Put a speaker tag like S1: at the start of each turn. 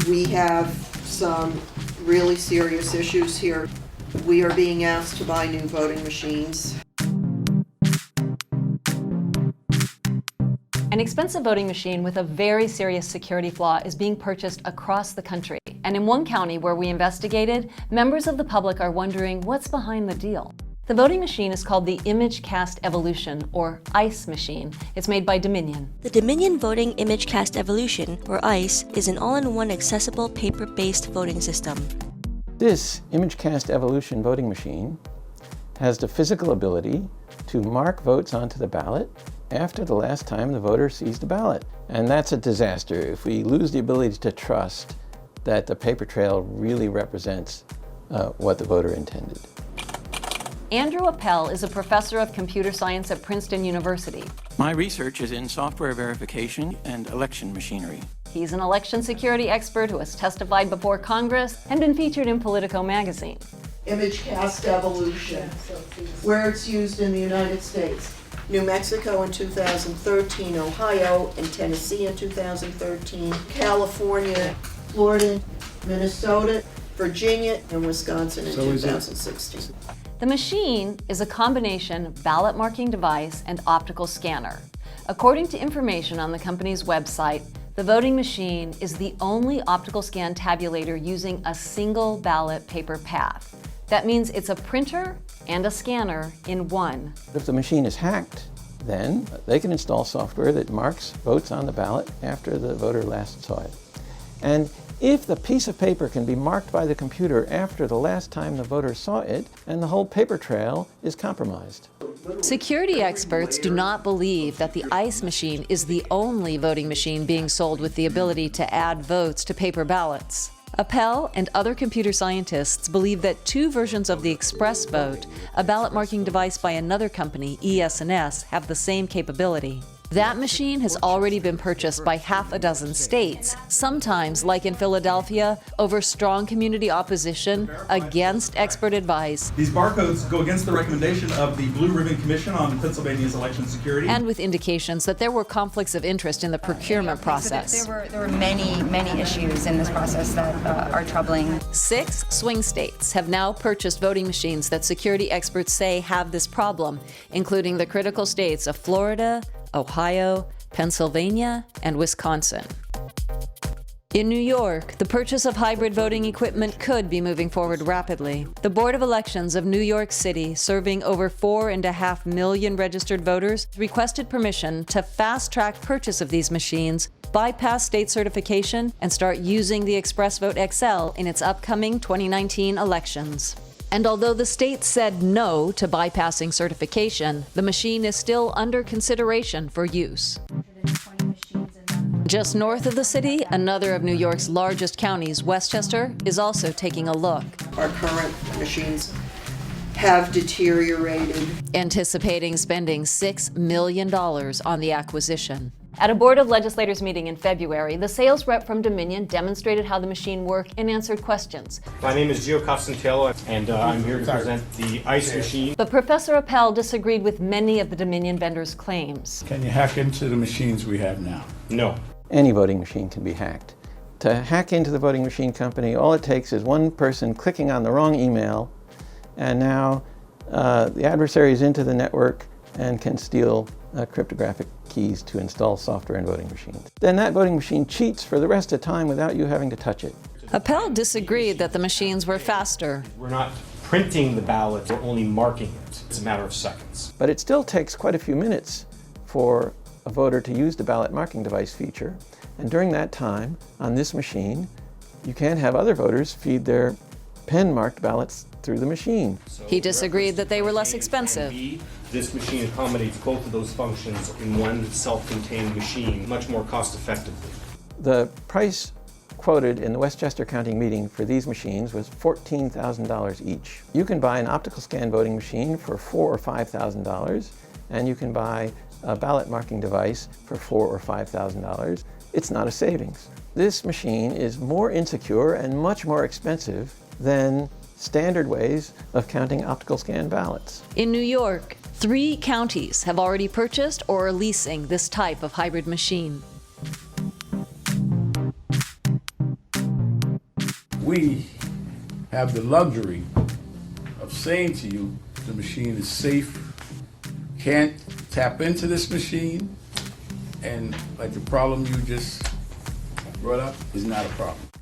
S1: We have some really serious issues here. We are being asked to buy new voting machines.
S2: An expensive voting machine with a very serious security flaw is being purchased across the country. And in one county where we investigated, members of the public are wondering what's behind the deal. The voting machine is called the Image Cast Evolution, or ICE machine. It's made by Dominion.
S3: The Dominion Voting Image Cast Evolution, or ICE, is an all-in-one accessible paper-based voting system.
S4: This Image Cast Evolution voting machine has the physical ability to mark votes onto the ballot after the last time the voter sees the ballot. And that's a disaster if we lose the ability to trust that the paper trail really represents what the voter intended.
S2: Andrew Appel is a professor of computer science at Princeton University.
S4: My research is in software verification and election machinery.
S2: He's an election security expert who has testified before Congress and been featured in Politico magazine.
S1: Image Cast Evolution, where it's used in the United States. New Mexico in 2013, Ohio and Tennessee in 2013, California, Florida, Minnesota, Virginia, and Wisconsin in 2016.
S2: The machine is a combination ballot marking device and optical scanner. According to information on the company's website, the voting machine is the only optical scan tabulator using a single ballot paper path. That means it's a printer and a scanner in one.
S4: If the machine is hacked, then they can install software that marks votes on the ballot after the voter last saw it. And if the piece of paper can be marked by the computer after the last time the voter saw it, and the whole paper trail is compromised.
S2: Security experts do not believe that the ICE machine is the only voting machine being sold with the ability to add votes to paper ballots. Appel and other computer scientists believe that two versions of the Express Vote, a ballot marking device by another company, ES&S, have the same capability. That machine has already been purchased by half a dozen states, sometimes, like in Philadelphia, over strong community opposition against expert advice.
S5: These barcodes go against the recommendation of the Blue Ribbon Commission on Pennsylvania's election security.
S2: And with indications that there were conflicts of interest in the procurement process.
S6: There were many issues in this process that are troubling.
S2: 6 swing states have now purchased voting machines that security experts say have this problem, including the critical states of Florida, Ohio, Pennsylvania, and Wisconsin. In New York, the purchase of hybrid voting equipment could be moving forward rapidly. The Board of Elections of New York City, serving over 4.5 million registered voters, requested permission to fast-track purchase of these machines, bypass state certification, and start using the Express Vote XL in its upcoming 2019 elections. And although the state said no to bypassing certification, the machine is still under consideration for use. Just north of the city, another of New York's largest counties, Westchester, is also taking a look.
S1: Our current machines have deteriorated.
S2: Anticipating spending $6 million on the acquisition. At a Board of Legislators meeting in February, the sales rep from Dominion demonstrated how the machine worked and answered questions.
S7: My name is Gio Costantello, and I'm here to present the ICE machine.
S2: But Professor Appel disagreed with many of the Dominion vendors' claims.
S8: Can you hack into the machines we have now?
S7: No.
S4: Any voting machine can be hacked. To hack into the voting machine company, all it takes is one person clicking on the wrong email, and now the adversary is into the network and can steal cryptographic keys to install software in voting machines. Then that voting machine cheats for the rest of the time without you having to touch it.
S2: Appel disagreed that the machines were faster.
S7: We're not printing the ballot, we're only marking it. It's a matter of seconds.
S4: But it still takes quite a few minutes for a voter to use the ballot marking device feature. And during that time, on this machine, you can have other voters feed their pen-marked ballots through the machine.
S2: He disagreed that they were less expensive.
S7: This machine accommodates both of those functions in one self-contained machine much more cost-effectively.
S4: The price quoted in the Westchester County meeting for these machines was $14,000 each. You can buy an optical scan voting machine for $4,000 or $5,000, and you can buy a ballot marking device for $4,000 or $5,000. It's not a savings. This machine is more insecure and much more expensive than standard ways of counting optical scan ballots.
S2: In New York, 3 counties have already purchased or are leasing this type of hybrid machine.
S8: we have the luxury of saying to you the machine is safe, can't tap into this machine, and like the problem you just brought up is not a problem.